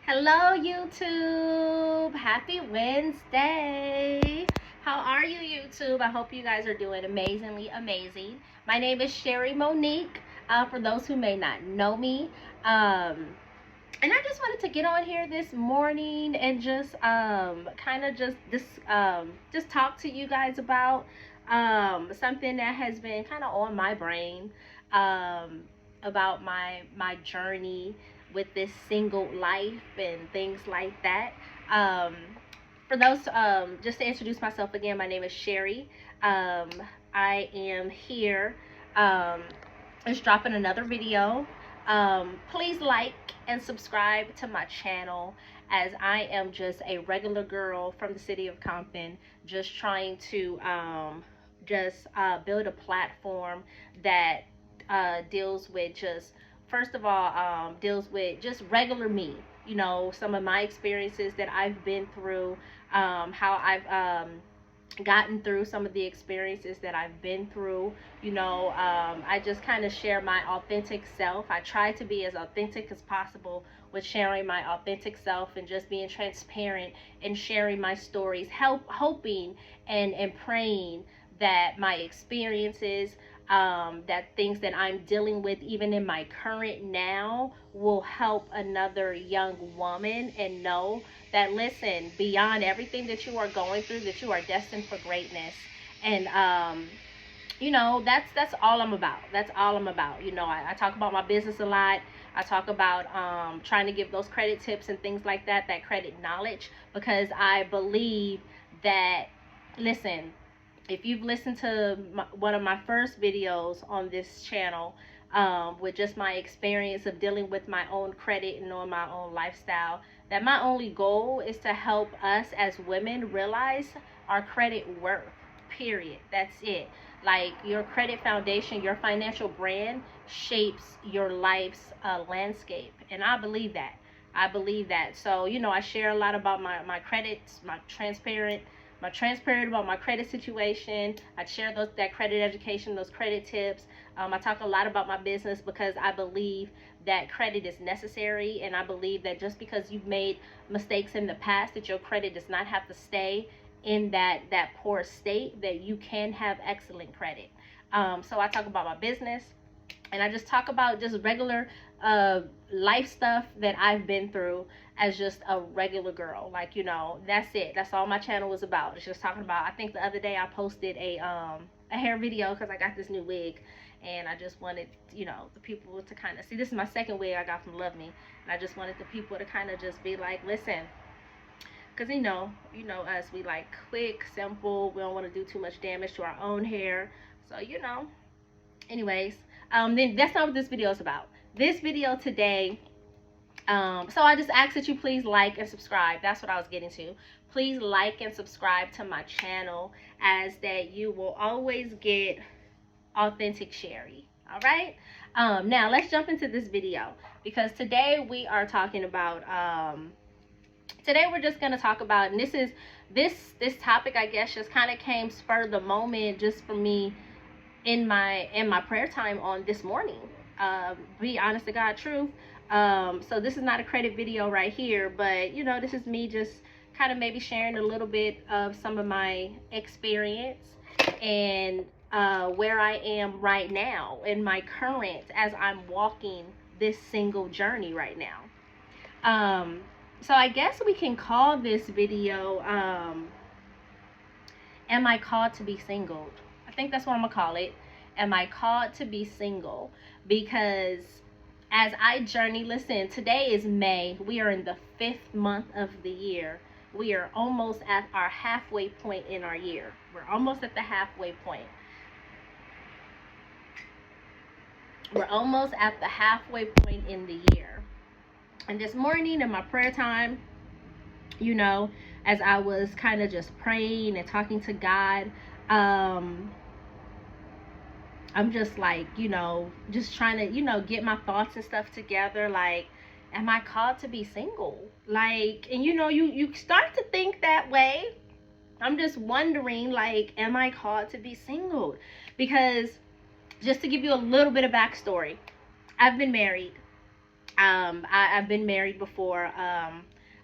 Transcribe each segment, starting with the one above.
Hello, YouTube. Happy Wednesday. How are you, YouTube? I hope you guys are doing amazingly amazing. My name is Sherry Monique. For those who may not know me, and I just wanted to get on here this morning and just kind of just talk to you guys about something that has been kind of on my brain um, about my journey with this single life and things like that. Um, for those, just to introduce myself again, my name is Sherry. Um, I am here. Just dropping another video. Please like and subscribe to my channel, as I am just a regular girl from the city of Compton, just trying to build a platform that deals with just, first of all, deals with just regular me. You know, some of my experiences that I've been through, how I've gotten through some of the experiences that I've been through. I just kind of share my authentic self. I try to be as authentic as possible with sharing my authentic self and just being transparent and sharing my stories, hoping and praying that my experiences, that things that I'm dealing with even in my current now, will help another young woman and know that, listen, beyond everything that you are going through, that you are destined for greatness. And that's all I'm about. That's all I'm about. I talk about my business a lot. I talk about trying to give those credit tips and things like that, that credit knowledge, because I believe that, listen, if you've listened to one of my first videos on this channel, with just my experience of dealing with my own credit and on my own lifestyle, that my only goal is to help us as women realize our credit worth. Period. That's it. Like, your credit foundation, your financial brand shapes your life's landscape. And I believe that. I believe that. So, I share a lot about my credits, my transparent about my credit situation. I share that credit education, those credit tips. I talk a lot about my business because I believe that credit is necessary, and I believe that just because you've made mistakes in the past, that your credit does not have to stay in that poor state, that you can have excellent credit. So I talk about my business, and I just talk about just regular life stuff that I've been through as just a regular girl. Like, that's it. That's all my channel was about. It's just talking about, I think the other day I posted a hair video because I got this new wig, and I just wanted, the people to kind of see. This is my second wig I got from Love Me, and I just wanted the people to kind of just be like, listen, because us, we like quick, simple. We don't want to do too much damage to our own hair. So, anyways, then that's not what this video is about. This video today, so I just ask that you please like and subscribe. That's what I was getting to. Please like and subscribe to my channel, as that you will always get authentic Sherry. All right. Now let's jump into this video, because today we are talking about today we're just going to talk about, and this topic, I guess, just kind of came spur of the moment just for me in my prayer time on this morning. Be honest to God truth. So this is not a credit video right here, but this is me just kind of maybe sharing a little bit of some of my experience and where I am right now in my current, as I'm walking this single journey right now. So I guess we can call this video, am I called to be single? I think that's what I'm gonna call it. Am I called to be single? Because as I journey, listen, today is May. We are in the 5th month of the year. We are almost at our halfway point in our year. We're almost at the halfway point. We're almost at the halfway point in the year. And this morning in my prayer time, as I was kind of just praying and talking to God, I'm just like, just trying to, get my thoughts and stuff together. Like, am I called to be single? Like, and you start to think that way. I'm just wondering, like, am I called to be single? Because just to give you a little bit of backstory, I've been married I've been married before.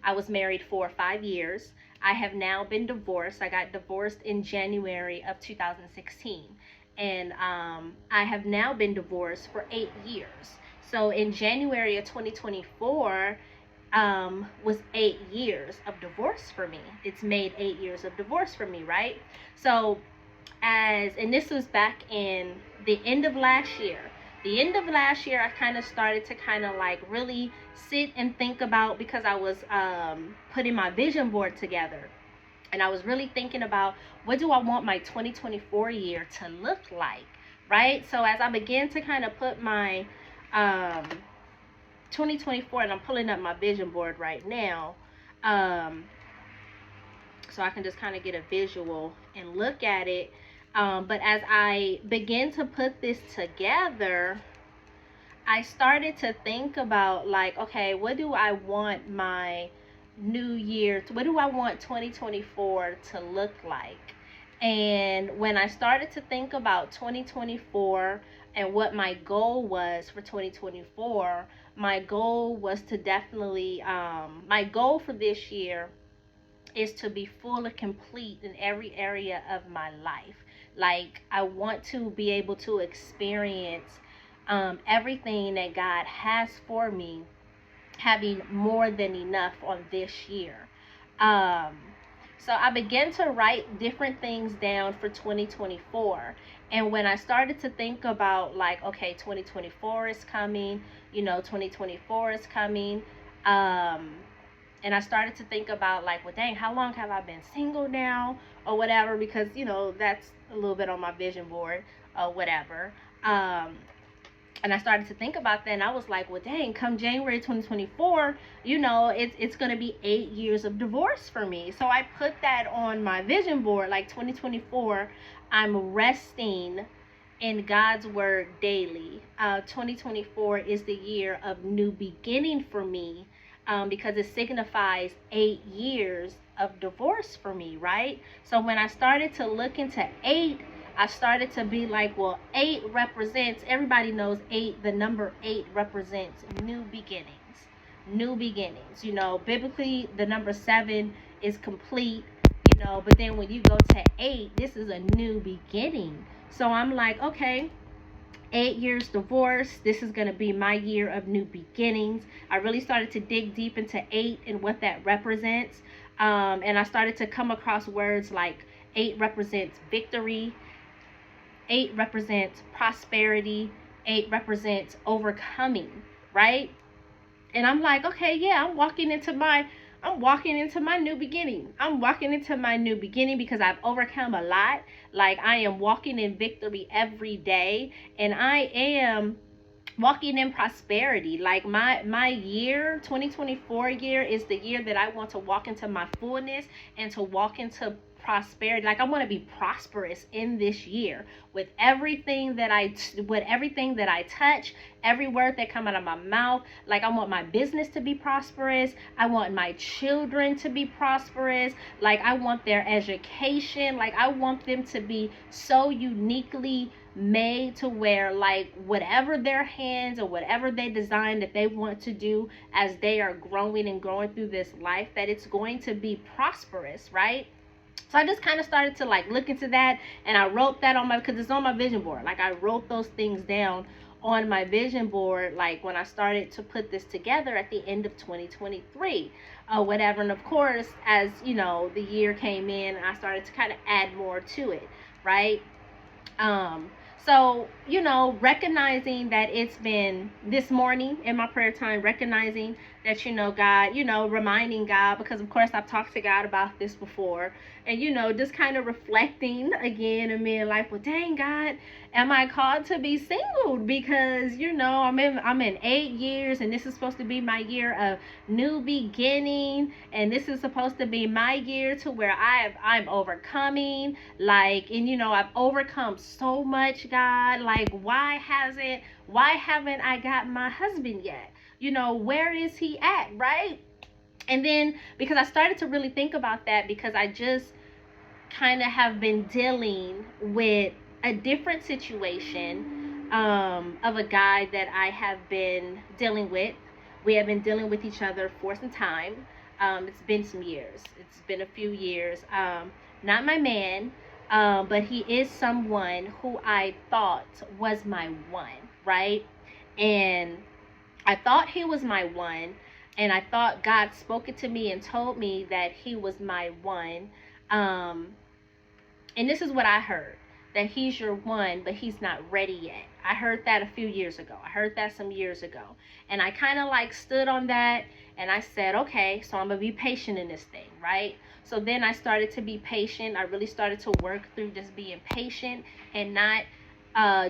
I was married for 5 years. I have now been divorced. I got divorced in January of 2016. And I have now been divorced for 8 years. So in January of 2024, was 8 years of divorce for me. It's made 8 years of divorce for me, right? So and this was back in the end of last year. The end of last year, I kind of started to kind of like really sit and think about, because I was putting my vision board together, and I was really thinking about, what do I want my 2024 year to look like, right? So as I began to kind of put my 2024, and I'm pulling up my vision board right now, so I can just kind of get a visual and look at it. But as I began to put this together, I started to think about, like, okay, what do I want my new year, what do I want 2024 to look like? And when I started to think about 2024 and what my goal was for 2024, my goal was to definitely, my goal for this year is to be full and complete in every area of my life. Like, I want to be able to experience everything that God has for me, having more than enough on this year. Um, so I began to write different things down for 2024. And when I started to think about, like, okay, 2024 is coming, 2024 is coming. And I started to think about, like, well, dang, how long have I been single now, or whatever, because, that's a little bit on my vision board, or whatever. And I started to think about that, and I was like, well, dang, come January 2024, it's going to be 8 years of divorce for me. So I put that on my vision board, like, 2024, I'm resting in God's word daily. 2024 is the year of new beginning for me, because it signifies 8 years of divorce for me, right? So when I started to look into 8, I started to be like, well, 8 represents, everybody knows 8, the number 8 represents new beginnings. New beginnings. Biblically, the number 7 is complete, but then when you go to 8, this is a new beginning. So I'm like, okay, 8 years divorce, this is going to be my year of new beginnings. I really started to dig deep into 8 and what that represents. And I started to come across words like 8 represents victory, 8 represents prosperity, 8 represents overcoming, right? And I'm like, okay, yeah, I'm walking into my new beginning. I'm walking into my new beginning because I've overcome a lot. Like, I am walking in victory every day, and I am walking in prosperity. Like, my year, 2024 year, is the year that I want to walk into my fullness and to walk into prosperity. Like, I want to be prosperous in this year with everything that I touch, every word that come out of my mouth. Like, I want my business to be prosperous. I want my children to be prosperous. Like, I want their education. Like, I want them to be so uniquely made to where, like, whatever their hands or whatever they design that they want to do as they are growing and going through this life, that it's going to be prosperous, right? So I just kind of started to, like, look into that, and I wrote that because it's on my vision board. Like, I wrote those things down on my vision board, like, when I started to put this together at the end of 2023, whatever. And of course, as the year came in, I started to kind of add more to it, right? So, recognizing that it's been this morning in my prayer time, recognizing that, God, reminding God, because of course I've talked to God about this before, and, just kind of reflecting again and being like, well, dang, God, am I called to be single? Because, I'm in 8 years, and this is supposed to be my year of new beginning, and this is supposed to be my year to where I'm overcoming, like, and, I've overcome so much, God. Like, why haven't I got my husband yet? Where is he at, right? And then, because I started to really think about that, because I just kind of have been dealing with a different situation, of a guy that I have been dealing with We have been dealing with each other for some time. It's been some years. It's been a few years. Not my man, but he is someone who I thought was my one, right? And I thought he was my one, and I thought God spoke it to me and told me that he was my one. Um, and this is what I heard, that he's your one, but he's not ready yet. I heard that a few years ago. I heard that some years ago. And I kind of like stood on that and I said, okay, so I'm going to be patient in this thing, right? So then I started to be patient. I really started to work through just being patient and not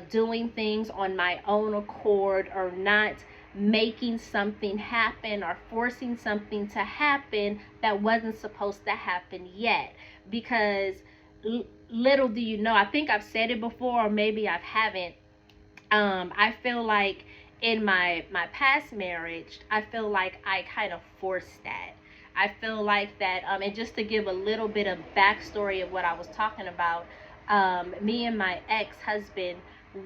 doing things on my own accord, or not making something happen or forcing something to happen that wasn't supposed to happen yet. Because little do you know, I think I've said it before, or maybe I haven't. I feel like in my past marriage, I feel like I kind of forced that. I feel like that, and just to give a little bit of backstory of what I was talking about, me and my ex-husband,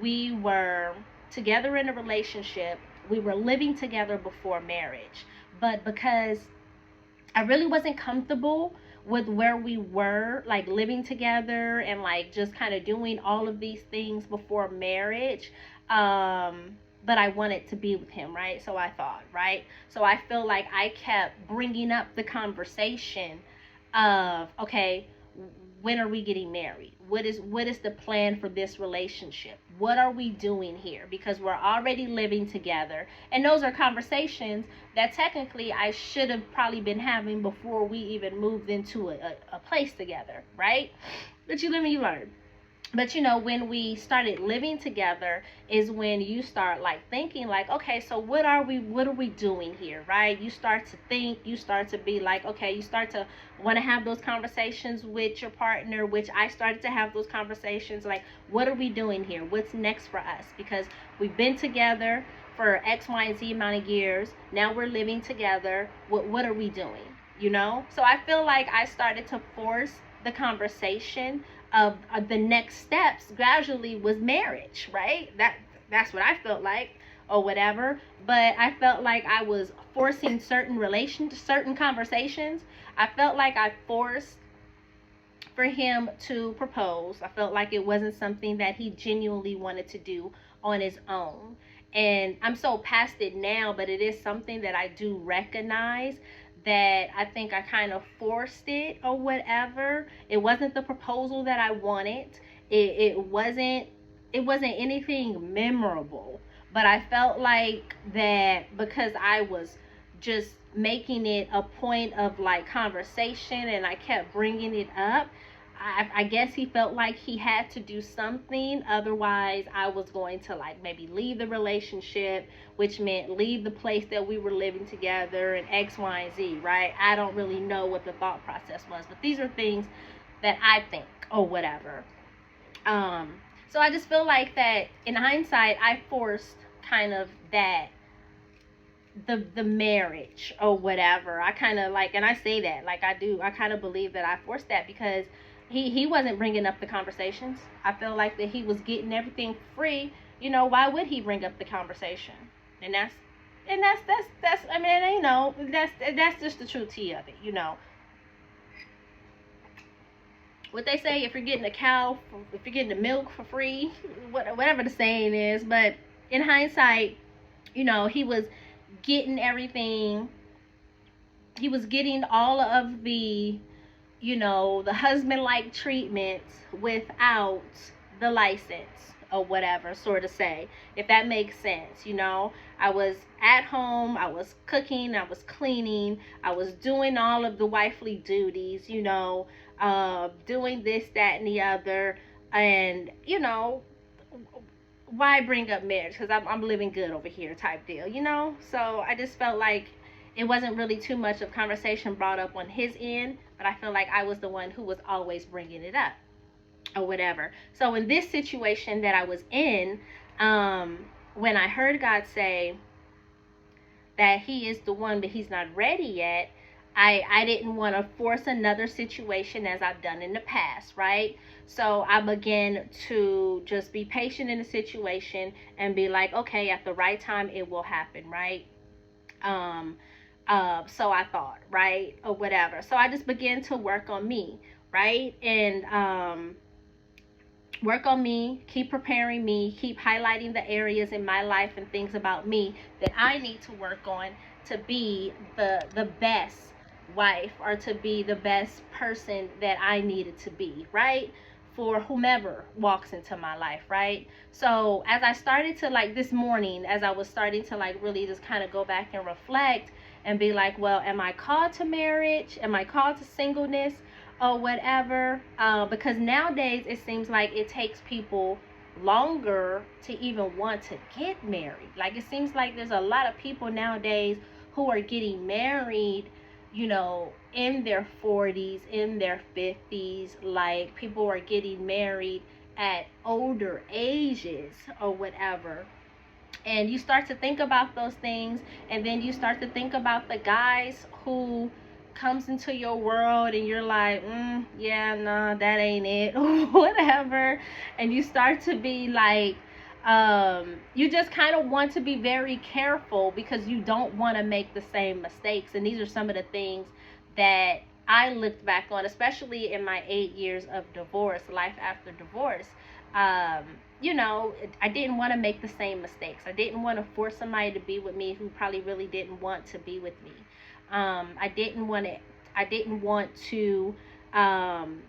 we were together in a relationship. We were living together before marriage, but because I really wasn't comfortable with where we were, like living together and like just kind of doing all of these things before marriage. But I wanted to be with him, right? So I thought, right? So I feel like I kept bringing up the conversation of, okay, when are we getting married? What is the plan for this relationship? What are we doing here? Because we're already living together, and those are conversations that technically I should have probably been having before we even moved into a place together, right? But you live and you learn. But when we started living together is when you start like thinking like, okay, so what are we doing here, right? You start to think, you start to be like, okay, you start to want to have those conversations with your partner, which I started to have those conversations like, what are we doing here? What's next for us? Because we've been together for X, Y, and Z amount of years. Now we're living together. What are we doing? So I feel like I started to force the conversation of the next steps gradually was marriage, right? That's what I felt like, or whatever. But I felt like I was forcing certain conversations. I felt like I forced for him to propose. I felt like it wasn't something that he genuinely wanted to do on his own. And I'm so past it now, but it is something that I do recognize, that I think I kind of forced it or whatever. It wasn't the proposal that I wanted. It wasn't anything memorable, but I felt like that because I was just making it a point of like conversation and I kept bringing it up, I guess he felt like he had to do something, otherwise I was going to like maybe leave the relationship, which meant leave the place that we were living together and X, Y, and Z, right? I don't really know what the thought process was, but these are things that I think or whatever. So I just feel like that in hindsight I forced kind of that, the marriage or whatever. I kind of like, and I say that like I kind of believe that I forced that because he wasn't bringing up the conversations. I feel like that he was getting everything free. Why would he bring up the conversation? And that's I mean, that's just the truth of it. What they say, if you're getting if you're getting the milk for free, whatever the saying is. But in hindsight, he was getting everything. He was getting all of the husband-like treatments without the license or whatever, sort of say, if that makes sense. I was at home, I was cooking, I was cleaning, I was doing all of the wifely duties, doing this, that, and the other. And, why bring up marriage? Because I'm living good over here type deal, So I just felt like it wasn't really too much of conversation brought up on his end, but I feel like I was the one who was always bringing it up or whatever. So in this situation that I was in, when I heard God say that he is the one, but he's not ready yet, I didn't want to force another situation as I've done in the past, right? So I began to just be patient in the situation and be like, okay, at the right time, it will happen, right? So I thought, right, or whatever. So I just began to work on me, right, and work on me, keep preparing me, keep highlighting the areas in my life and things about me that I need to work on to be the best wife, or to be the best person that I needed to be, right? For whomever walks into my life, right? So as I started to, like, this morning, as I was starting to, like, really just kind of go back and reflect and be like, well, am I called to marriage? Am I called to singleness? Or whatever, because nowadays it seems like it takes people longer to even want to get married. Like, it seems like there's a lot of people nowadays who are getting married, in their 40s, in their 50s. Like, people are getting married at older ages or whatever. And you start to think about those things, and then you start to think about the guys who comes into your world, and you're like, yeah, no, that ain't it, whatever. And you start to be like, you just kind of want to be very careful because you don't want to make the same mistakes. And these are some of the things that I looked back on, especially in my 8 years of divorce, life after divorce. um, I didn't want to make the same mistakes. I didn't want to force somebody to be with me who probably really didn't want to be with me. I didn't want to. I didn't want to um,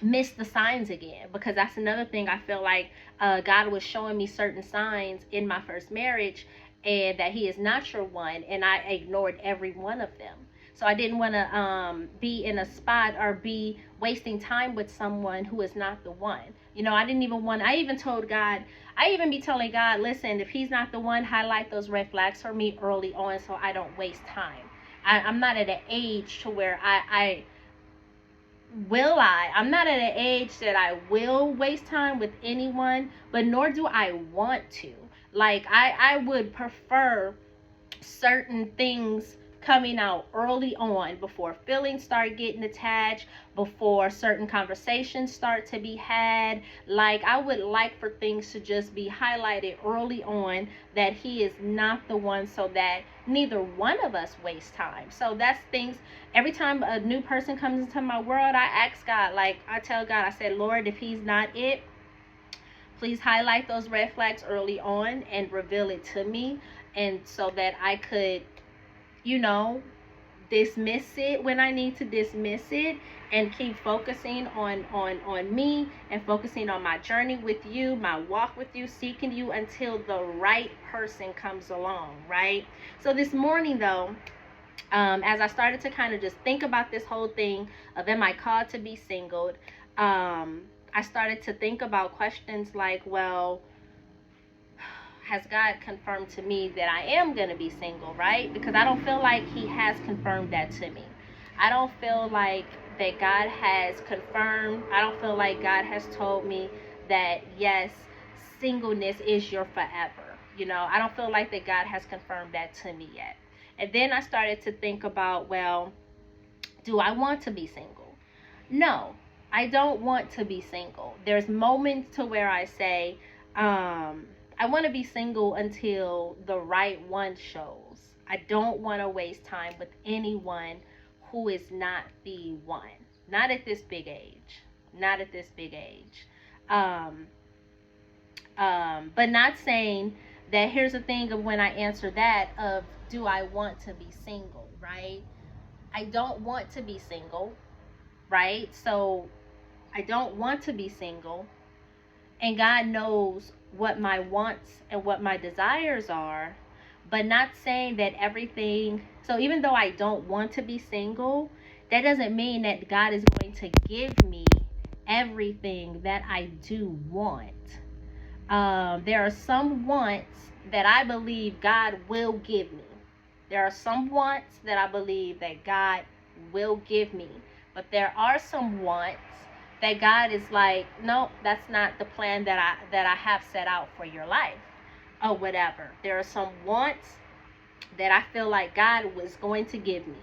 miss the signs again, because that's another thing. I feel like God was showing me certain signs in my first marriage, and that He is not your one, and I ignored every one of them. So I didn't want to be in a spot or be wasting time with someone who is not the one. I didn't even want. I even told God. I even be telling God, listen, if He's not the one, highlight those red flags for me early on, so I don't waste time. I'm not at an age to where I'm not at an age that I will waste time with anyone, but nor do I want to. Like, I would prefer certain things coming out early on, before feelings start getting attached, before certain conversations start to be had. Like, I would like for things to just be highlighted early on, that He is not the one, so that neither one of us waste time. So that's things. Every time a new person comes into my world, I ask God, like, I tell God, I said, Lord, if He's not it, please highlight those red flags early on and reveal it to me, and so that I could, dismiss it when I need to dismiss it, and keep focusing on me, and focusing on my journey with you, my walk with you, seeking you until the right person comes along, right? So this morning, though, as I started to kind of just think about this whole thing of, am I called to be singled, I started to think about questions like, well, has God confirmed to me that I am going to be single, right? Because I don't feel like He has confirmed that to me. I don't feel like that God has confirmed. I don't feel like God has told me that, yes, singleness is your forever. I don't feel like that God has confirmed that to me yet. And then I started to think about, well, do I want to be single? No, I don't want to be single. There's moments to where I say, I want to be single until the right one shows. I don't want to waste time with anyone who is not the one. Not at this big age. Not at this big age. But not saying that, here's the thing of when I answer that of, do I want to be single, right? I don't want to be single, right? So I don't want to be single. And God knows what my wants and what my desires are, but not saying that everything. So even though I don't want to be single, that doesn't mean that God is going to give me everything that I do want. There are some wants that I believe God will give me. There are some wants that I believe that God will give me. But there are some wants that God is like, nope, that's not the plan that I have set out for your life, or whatever. There are some wants that I feel like God was going to give me.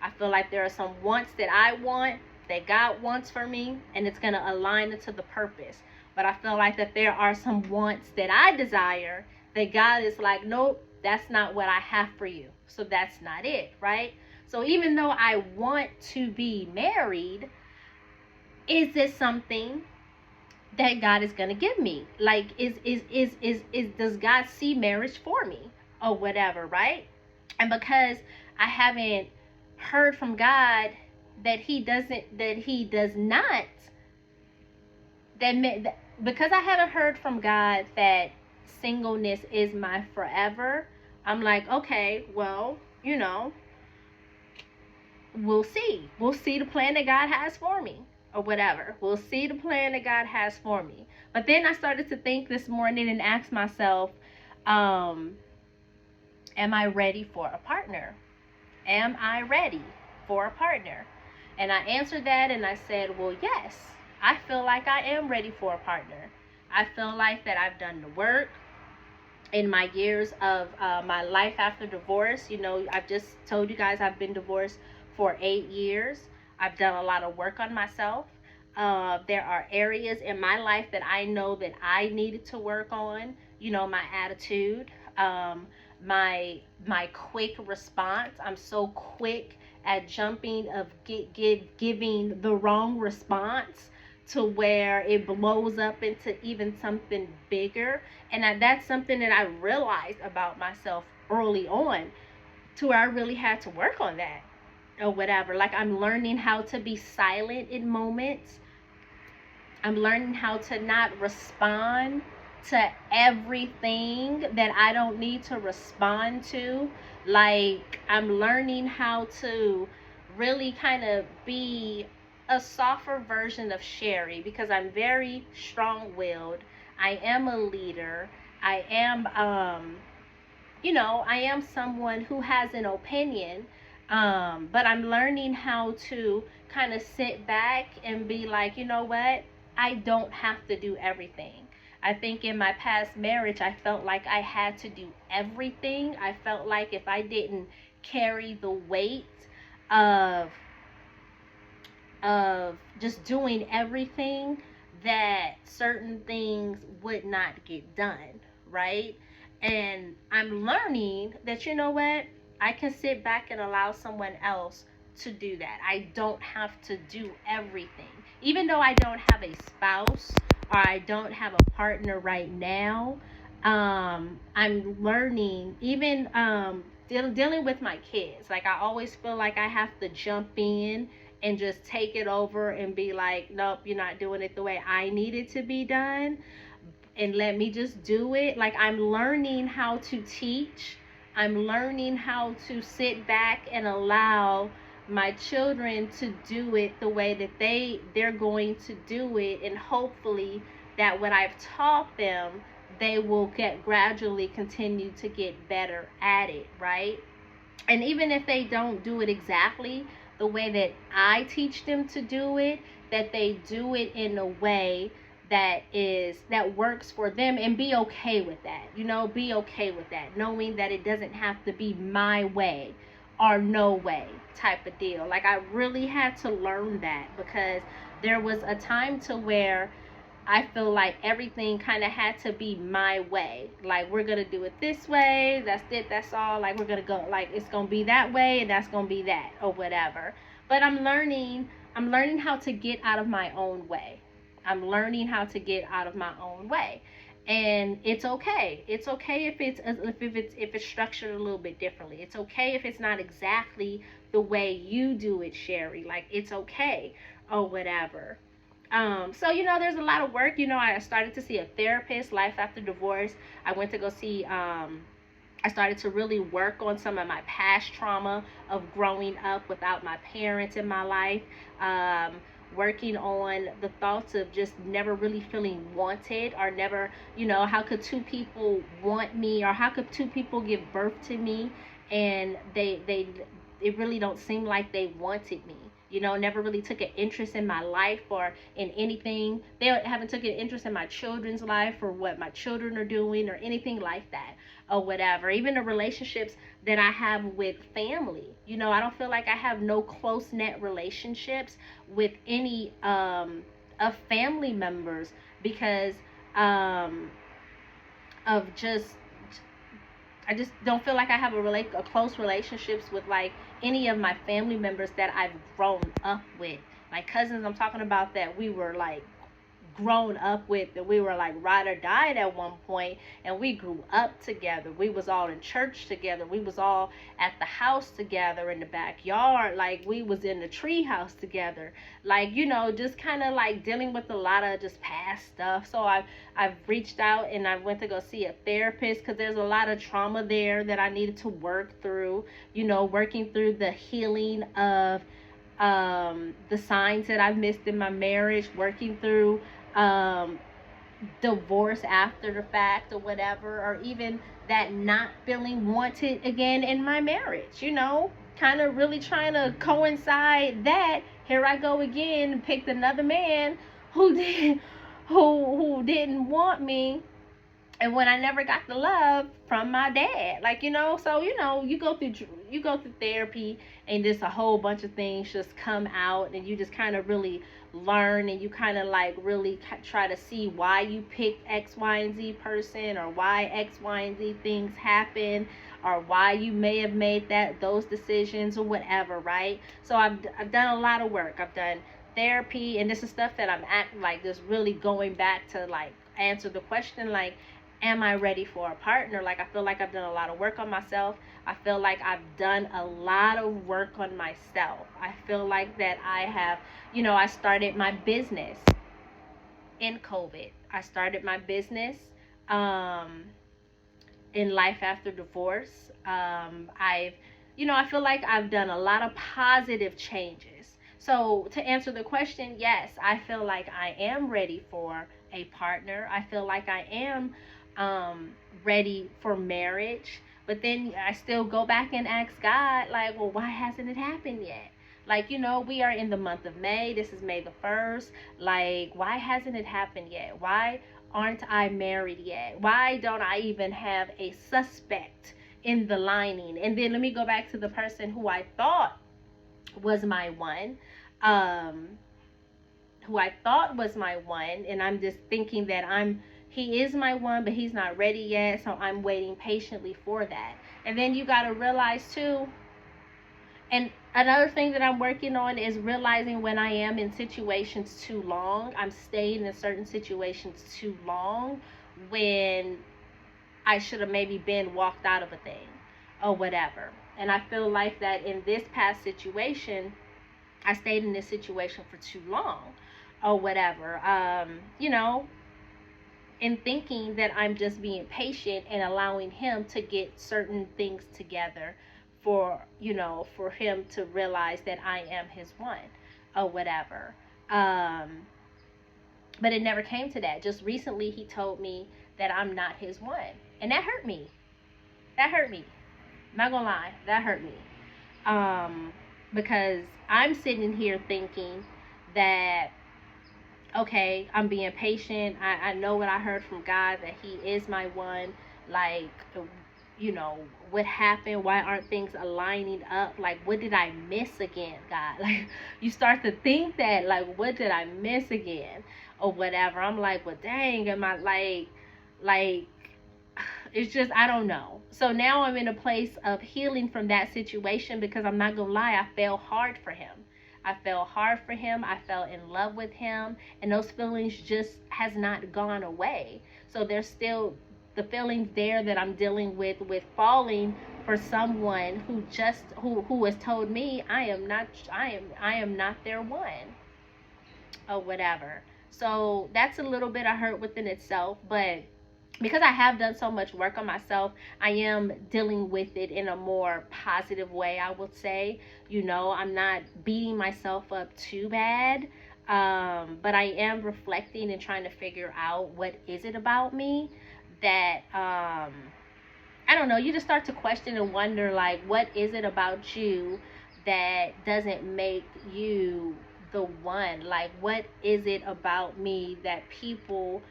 I feel like there are some wants that I want that God wants for me, and it's going to align into the purpose. But I feel like that there are some wants that I desire that God is like, nope, that's not what I have for you. So that's not it, right? So even though I want to be married, is this something that God is gonna give me? Like, is does God see marriage for me or whatever, right? And because I haven't heard from God that He does not, because I haven't heard from God that singleness is my forever, I'm like, okay, well, we'll see. We'll see the plan that God has for me or whatever. We'll see the plan that God has for me. But then I started to think this morning and ask myself, am I ready for a partner? Am I ready for a partner? And I answered that and I said, well, yes, I feel like I am ready for a partner. I feel like that I've done the work in my years of my life after divorce. I've just told you guys I've been divorced for 8 years. I've done a lot of work on myself. There are areas in my life that I know that I needed to work on. My attitude, my quick response. I'm so quick at jumping of giving the wrong response to where it blows up into even something bigger. And that's something that I realized about myself early on, to where I really had to work on that or whatever. Like, I'm learning how to be silent in moments. I'm learning how to not respond to everything that I don't need to respond to. Like, I'm learning how to really kind of be a softer version of Sherry, because I'm very strong-willed. I am a leader. I am I am someone who has an opinion, but I'm learning how to kind of sit back and be like, you know what? I don't have to do everything. I think in my past marriage, I felt like I had to do everything. I felt like if I didn't carry the weight of just doing everything, that certain things would not get done, right? And I'm learning that, you know what? I can sit back and allow someone else to do that. I don't have to do everything. Even though I don't have a spouse or I don't have a partner right now, I'm learning, even dealing with my kids. Like, I always feel like I have to jump in and just take it over and be like, nope, you're not doing it the way I need it to be done, and let me just do it. Like, I'm learning how to teach. I'm learning how to sit back and allow my children to do it the way that they're going to do it, and hopefully that what I've taught them, they will gradually continue to get better at it, right? And even if they don't do it exactly the way that I teach them to do it, that they do it in a way that works for them, and be okay with that. Be okay with that, knowing that it doesn't have to be my way or no way type of deal. Like, I really had to learn that, because there was a time to where I feel like everything kind of had to be my way. Like, we're going to do it this way. That's it. That's all. Like, we're going to go, like, it's going to be that way and that's going to be that or whatever. But I'm learning how to get out of my own way. I'm learning how to get out of my own way. And it's okay. It's okay if it's structured a little bit differently. It's okay if it's not exactly the way you do it, Sherry. Like, it's okay or whatever. So, there's a lot of work. I started to see a therapist, life after divorce. I went to go see, I started to really work on some of my past trauma of growing up without my parents in my life. Working on the thoughts of just never really feeling wanted, or never, how could two people want me, or how could two people give birth to me and it really don't seem like they wanted me. Never really took an interest in my life or in anything. They haven't taken an interest in my children's life or what my children are doing or anything like that or whatever. Even the relationships that I have with family. I don't feel like I have no close-knit relationships with any of family members, because of just, I just don't feel like I have a close relationships with like any of my family members that I've grown up with. Like cousins, I'm talking about that we were like grown up with, that we were like ride or died at one point, and we grew up together. We was all in church together. We was all at the house together in the backyard. Like we was in the tree house together. Like, just kind of like dealing with a lot of just past stuff. So I've reached out and I went to go see a therapist because there's a lot of trauma there that I needed to work through. Working through the healing of the signs that I've missed in my marriage, working through um, divorce after the fact or whatever, or even that not feeling wanted again in my marriage, kind of really trying to coincide that here I go again, picked another man who did who didn't want me, and when I never got the love from my dad, like, so you go through therapy, and just a whole bunch of things just come out, and you just kind of really learn, and you kind of like really try to see why you picked X, Y, and Z person, or why X, Y, and Z things happen, or why you may have made those decisions or whatever, right? So I've done a lot of work. I've done therapy, and this is stuff that I'm at, like, just really going back to like answer the question, like, am I ready for a partner? Like, I feel like I've done a lot of work on myself. I feel like I've done a lot of work on myself. I feel like that I have, I started my business in COVID. I started my business in life after divorce. I feel like I've done a lot of positive changes. So to answer the question, yes, I feel like I am ready for a partner. I feel like I am ready for marriage. But then I still go back and ask God, like, well, why hasn't it happened yet? Like, we are in the month of May. This is May the 1st. Like, why hasn't it happened yet? Why aren't I married yet? Why don't I even have a suspect in the lining? And then let me go back to the person who I thought was my one. Who I thought was my one, and I'm just thinking that he is my one, but he's not ready yet, so I'm waiting patiently for that. And then you got to realize too, and another thing that I'm working on is realizing when I am in situations too long, I'm staying in certain situations too long, when I should have maybe been walked out of a thing or whatever. And I feel like that in this past situation, I stayed in this situation for too long or whatever. In thinking that I'm just being patient and allowing him to get certain things together for him to realize that I am his one or whatever. But it never came to that. Just recently he told me that I'm not his one. And that hurt me. That hurt me. I'm not gonna lie, that hurt me. Because I'm sitting here thinking that, okay, I'm being patient. I know what I heard from God, that he is my one. Like, what happened? Why aren't things aligning up? Like, what did I miss again, God? Like, you start to think that, like, what did I miss again? Or whatever. I'm like, well, dang, am I like, it's just, I don't know. So now I'm in a place of healing from that situation, because I'm not gonna lie, I fell hard for him. I fell hard for him. I fell in love with him, and those feelings just has not gone away. So there's still the feelings there that I'm dealing with falling for someone who has told me I am not their one or whatever. So that's a little bit of hurt within itself, but because I have done so much work on myself, I am dealing with it in a more positive way, I would say. I'm not beating myself up too bad, but I am reflecting and trying to figure out what is it about me that, I don't know, you just start to question and wonder, like, what is it about you that doesn't make you the one? Like, what is it about me that people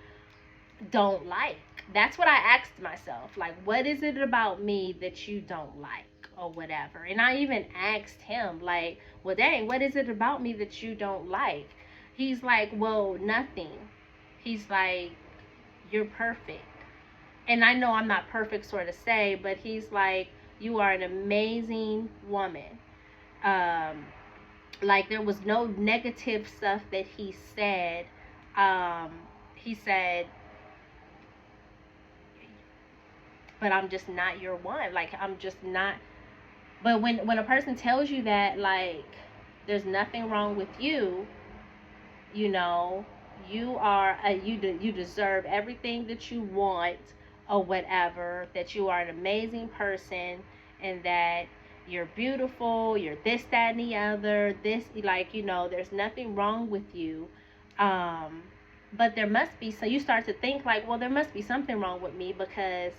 don't like? That's what I asked myself. Like, what is it about me that you don't like or whatever? And I even asked him, like, well, dang, what is it about me that you don't like? He's like, well, nothing. He's like, you're perfect. and I know I'm not perfect, sort of say, but he's like, you are an amazing woman. Um, like there was no negative stuff that he said. Um, he said, but I'm just not your one. Like I'm just not. But when a person tells you that, like, there's nothing wrong with you, you know, you are you deserve everything that you want or whatever, that you are an amazing person, and that you're beautiful, you're this, that, and the other, this, like, there's nothing wrong with you. um but there must be, so you start to think like, well, there must be something wrong with me because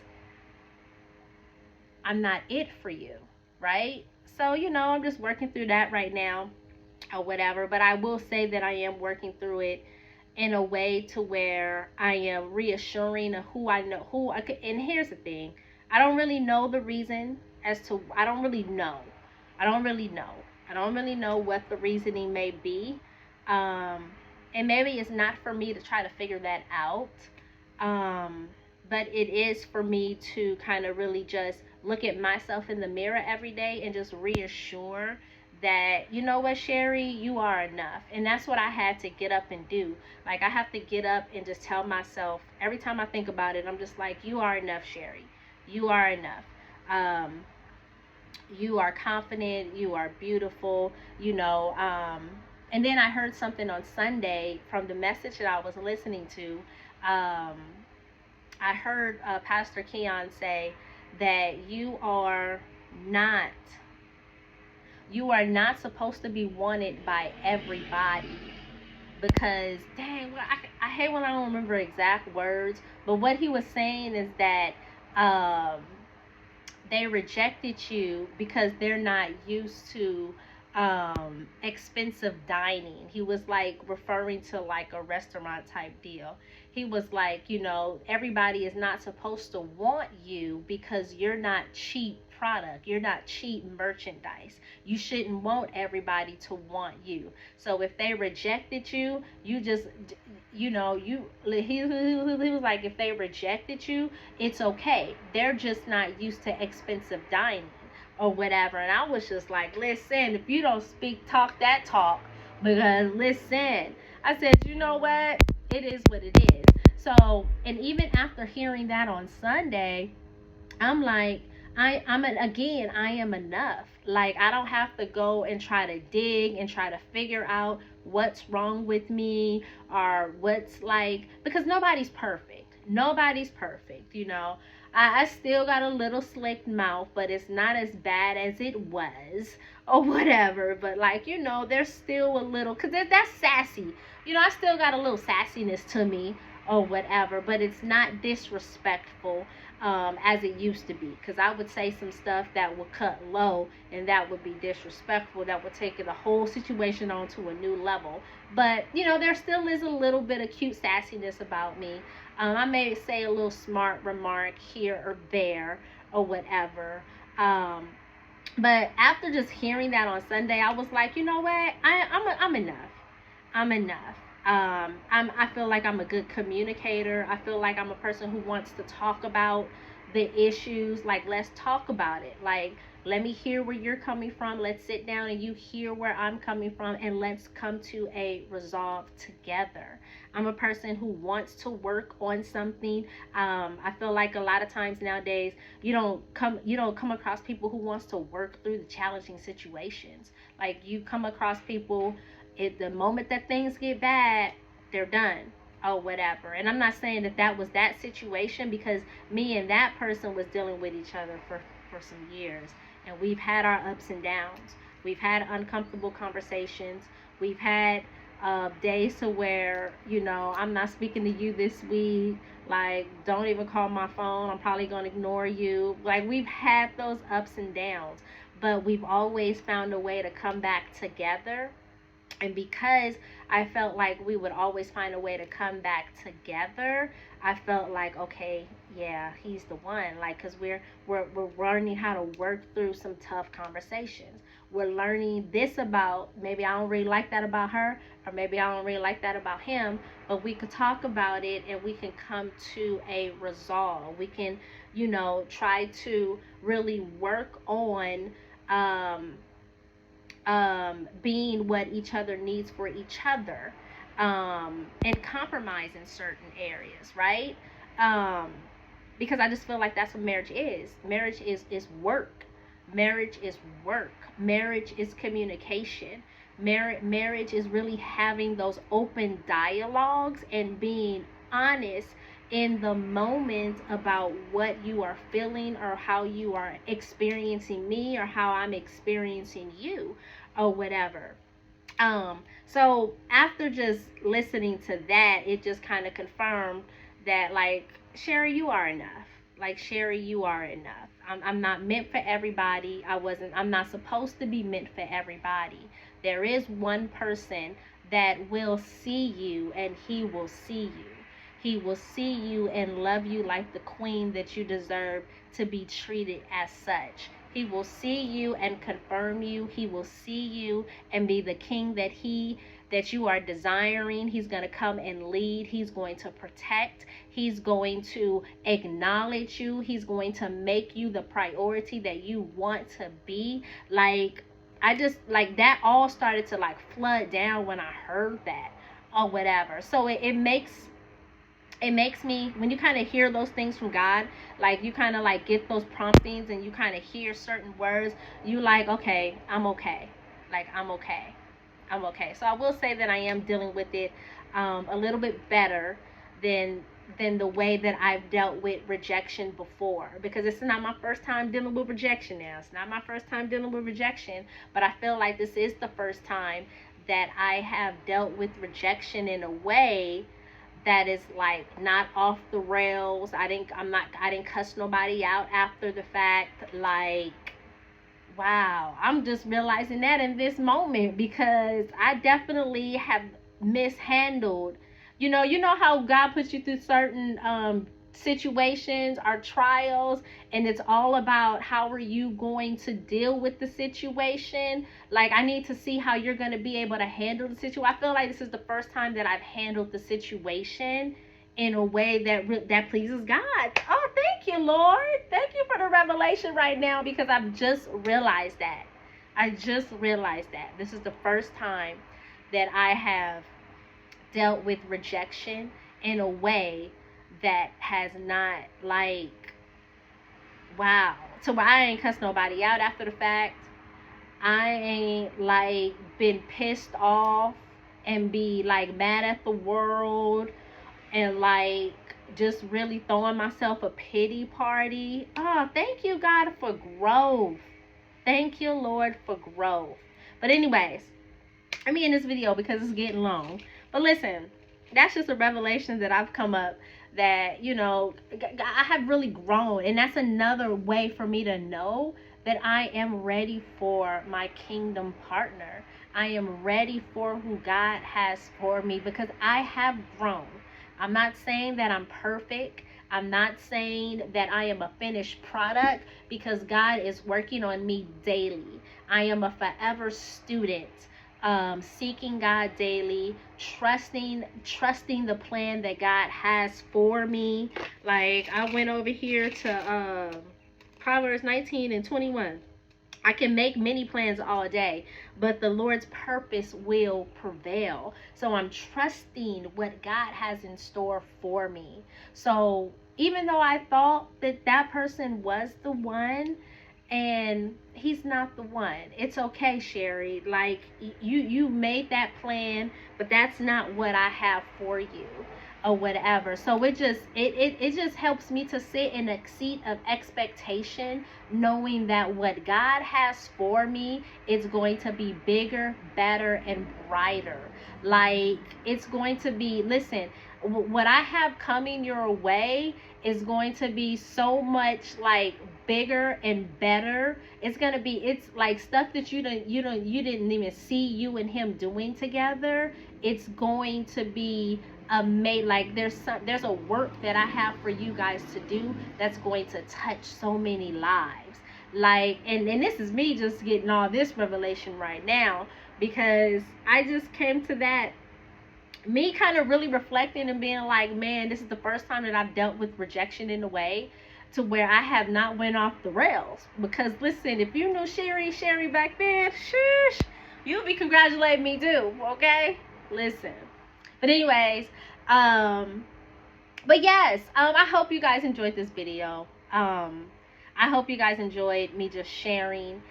I'm not it for you, right? So, I'm just working through that right now or whatever. But I will say that I am working through it in a way to where I am reassuring of who I know, who I could. And here's the thing, I don't really know the reason as to, I don't really know. I don't really know. I don't really know what the reasoning may be. Um, and maybe it's not for me to try to figure that out. Um, but it is for me to kind of really just look at myself in the mirror every day and just reassure that, you know what, Sherry, you are enough. And that's what I had to get up and do. Like, I have to get up and just tell myself every time I think about it, I'm just like, you are enough, Sherry. You are enough. Um, you are confident. You are beautiful. And then I heard something on Sunday from the message that I was listening to. Um, I heard Pastor Keon say that not you are not supposed to be wanted by everybody, because dang, well, I hate when I don't remember exact words, but what he was saying is that um, they rejected you because they're not used to expensive dining. He was like referring to like a restaurant type deal. He was like, everybody is not supposed to want you because you're not cheap product. You're not cheap merchandise. You shouldn't want everybody to want you. So if they rejected you, you just, he was like, if they rejected you, it's okay. They're just not used to expensive dining or whatever. And I was just like, listen, if you don't talk that talk, because listen, I said, you know what? It is what it is. So, and even after hearing that on Sunday, I'm like, I am enough. Like, I don't have to go and try to dig and try to figure out what's wrong with me, or what's like, because nobody's perfect. Nobody's perfect, I still got a little slick mouth, but it's not as bad as it was or whatever. But like, there's still a little, because that's sassy. I still got a little sassiness to me or whatever, but it's not disrespectful as it used to be. Because I would say some stuff that would cut low, and that would be disrespectful. That would take the whole situation on to a new level. But, there still is a little bit of cute sassiness about me. I may say a little smart remark here or there or whatever. But after just hearing that on Sunday, I was like, you know what? I'm enough. I'm enough. I feel like I'm a good communicator. I feel like I'm a person who wants to talk about the issues. Like, let's talk about it. Like, let me hear where you're coming from. Let's sit down and you hear where I'm coming from, and let's come to a resolve together. I'm a person who wants to work on something. I feel like a lot of times nowadays you don't come across people who wants to work through the challenging situations. Like, you come across people, at the moment that things get bad, they're done or whatever. And I'm not saying that was that situation, because me and that person was dealing with each other for some years, and we've had our ups and downs. We've had uncomfortable conversations. We've had days to where, I'm not speaking to you this week. Like, don't even call my phone. I'm probably going to ignore you. Like, we've had those ups and downs, but we've always found a way to come back together. And because I felt like we would always find a way to come back together, I felt like, okay, yeah, he's the one. Like, because we're learning how to work through some tough conversations. we're learning this about, maybe I don't really like that about her, or maybe I don't really like that about him, but we could talk about it and we can come to a resolve. We can, try to really work on um, being what each other needs for each other, and compromise in certain areas, right? Um, because I just feel like that's what marriage is. Marriage is work. Marriage is work. Marriage is communication. Marriage is really having those open dialogues and being honest in the moment about what you are feeling, or how you are experiencing me, or how I'm experiencing you, or whatever. So after just listening to that, it just kind of confirmed that, like, Sherry, you are enough. Like, Sherry, you are enough. I'm not meant for everybody. I'm not supposed to be meant for everybody. There is one person that will see you, and he will see you. He will see you and love you like the queen that you deserve to be treated as such. He will see you and confirm you. He will see you and be the king that you are desiring. He's going to come and lead. He's going to protect. He's going to acknowledge you. He's going to make you the priority that you want to be. Like, I just, like, that all started to, like, flood down when I heard that, or whatever. So it makes me, when you kind of hear those things from God, like, you kind of like get those promptings and you kind of hear certain words, you like, okay, I'm okay. Like, I'm okay. I'm okay. So I will say that I am dealing with it a little bit better than the way that I've dealt with rejection before, because it's not my first time dealing with rejection now. It's not my first time dealing with rejection, but I feel like this is the first time that I have dealt with rejection in a way that is, like, not off the rails. I didn't cuss nobody out after the fact. Like, wow, I'm just realizing that in this moment, because I definitely have mishandled. You know how God puts you through certain situations or trials, and it's all about how are you going to deal with the situation. Like, I need to see how you're going to be able to handle the situation. I feel like this is the first time that I've handled the situation in a way that pleases God. Oh, thank you, Lord. Thank you for the revelation right now, because I've just realized that. I just realized that this is the first time that I have dealt with rejection in a way that has not, like, wow, to where I ain't cuss nobody out after the fact. I ain't, like, been pissed off and be, like, mad at the world and, like, just really throwing myself a pity party. Oh, thank you, God, for growth. Thank you, Lord, for growth. But anyways, let me end this video because it's getting long. But listen, that's just a revelation that I've come up, that, I have really grown. And that's another way for me to know that I am ready for my kingdom partner. I am ready for who God has for me, because I have grown. I'm not saying that I'm perfect. I'm not saying that I am a finished product, because God is working on me daily. I am a forever student, seeking God daily, trusting the plan that God has for me. Like, I went over here to Proverbs 19:21. I can make many plans all day, but the Lord's purpose will prevail. So I'm trusting what God has in store for me. So even though I thought that person was the one, and he's not the one, it's okay, Sherry. Like, you made that plan, but that's not what I have for you, or whatever. So it just helps me to sit in a seat of expectation, knowing that what God has for me is going to be bigger, better, and brighter. Like, it's going to be, listen, what I have coming your way is going to be so much, like, bigger and better. It's like stuff that you didn't even see you and him doing together. It's going to be amazing. Like, there's a work that I have for you guys to do that's going to touch so many lives. Like, and this is me just getting all this revelation right now, because I just came to that, me kind of really reflecting and being like, man, this is the first time that I've dealt with rejection in a way to where I have not went off the rails. Because listen, if you knew Sherry back then, shush, you'll be congratulating me too, okay? Listen. But anyways, but yes, I hope you guys enjoyed this video. I hope you guys enjoyed me just sharing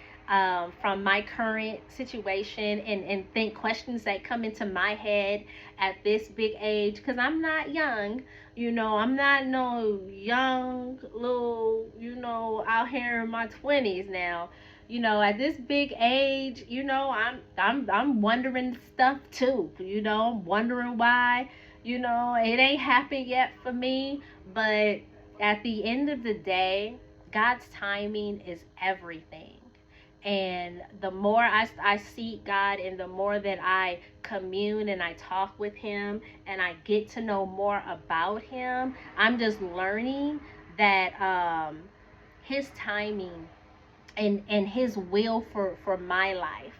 from my current situation, and think questions that come into my head at this big age, because I'm not young, I'm not no young little, out here in my 20s now. At this big age, I'm wondering stuff too. I'm wondering why, it ain't happened yet for me. But at the end of the day, God's timing is everything. And the more I seek God, and the more that I commune and I talk with him and I get to know more about him, I'm just learning that his timing and his will for my life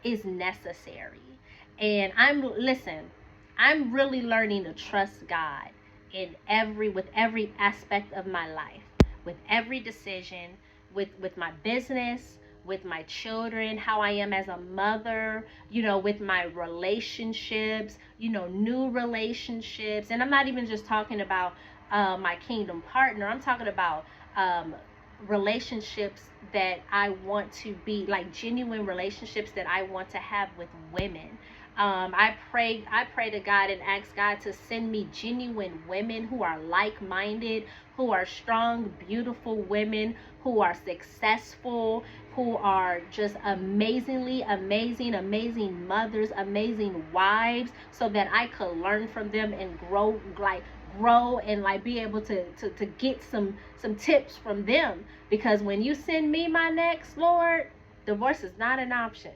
is necessary. And I'm really learning to trust God with every aspect of my life, with every decision, with my business, with my children, how I am as a mother, with my relationships, new relationships. And I'm not even just talking about my kingdom partner. I'm talking about relationships that I want to be, like genuine relationships that I want to have with women. I pray to God and ask God to send me genuine women who are like-minded, who are strong, beautiful women, who are successful, who are just amazing mothers, amazing wives, so that I could learn from them and grow and be able to get some tips from them. Because when you send me my next, Lord, divorce is not an option.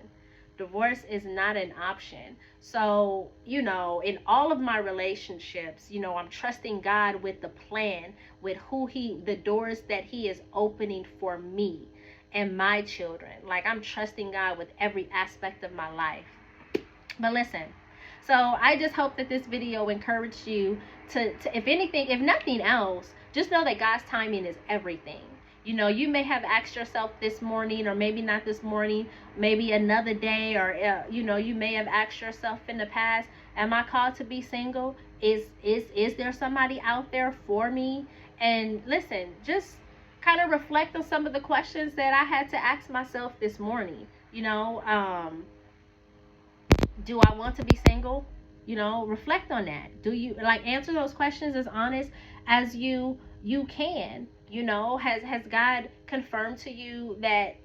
Divorce is not an option. So, in all of my relationships, I'm trusting God with the plan, with the doors that he is opening for me and my children. Like, I'm trusting God with every aspect of my life. But listen, so I just hope that this video encouraged you to if anything, if nothing else, just know that God's timing is everything. You may have asked yourself this morning, or maybe not this morning, maybe another day, or you may have asked yourself in the past, am I called to be single? Is there somebody out there for me? And listen, just kind of reflect on some of the questions that I had to ask myself this morning. Do I want to be single? Reflect on that. Do you answer those questions as honest as you can? Has God confirmed to you that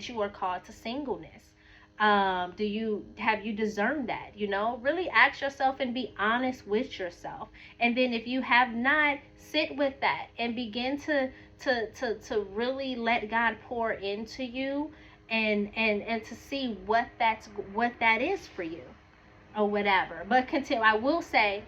you are called to singleness? Have you discerned that? Really ask yourself and be honest with yourself. And then if you have not, sit with that and begin to really let God pour into you, and to see what that is for you, or whatever. But I will say,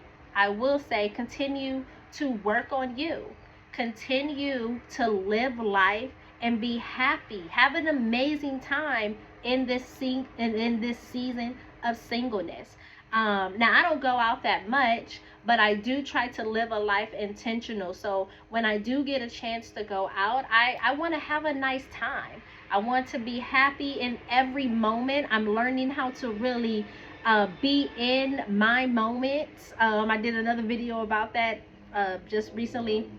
continue to work on you. Continue to live life and be happy. Have an amazing time in this season of singleness. Now, I don't go out that much, but I do try to live a life intentional. So when I do get a chance to go out, I want to have a nice time. I want to be happy in every moment. I'm learning how to really be in my moments. I did another video about that just recently.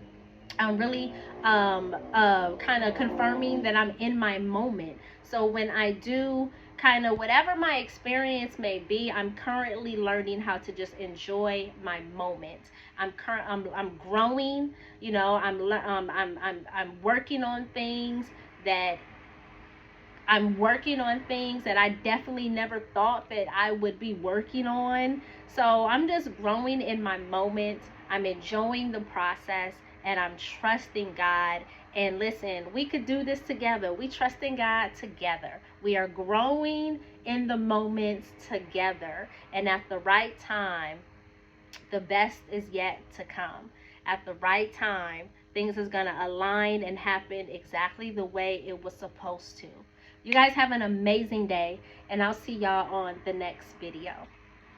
I'm really kind of confirming that I'm in my moment. So when I do kind of whatever my experience may be, I'm currently learning how to just enjoy my moment. I'm growing. I'm working on things that I definitely never thought that I would be working on. So I'm just growing in my moment. I'm enjoying the process, and I'm trusting God. And listen, we could do this together. We trust in God together. We are growing in the moments together. And at the right time, the best is yet to come. At the right time, things is going to align and happen exactly the way it was supposed to. You guys have an amazing day, and I'll see y'all on the next video.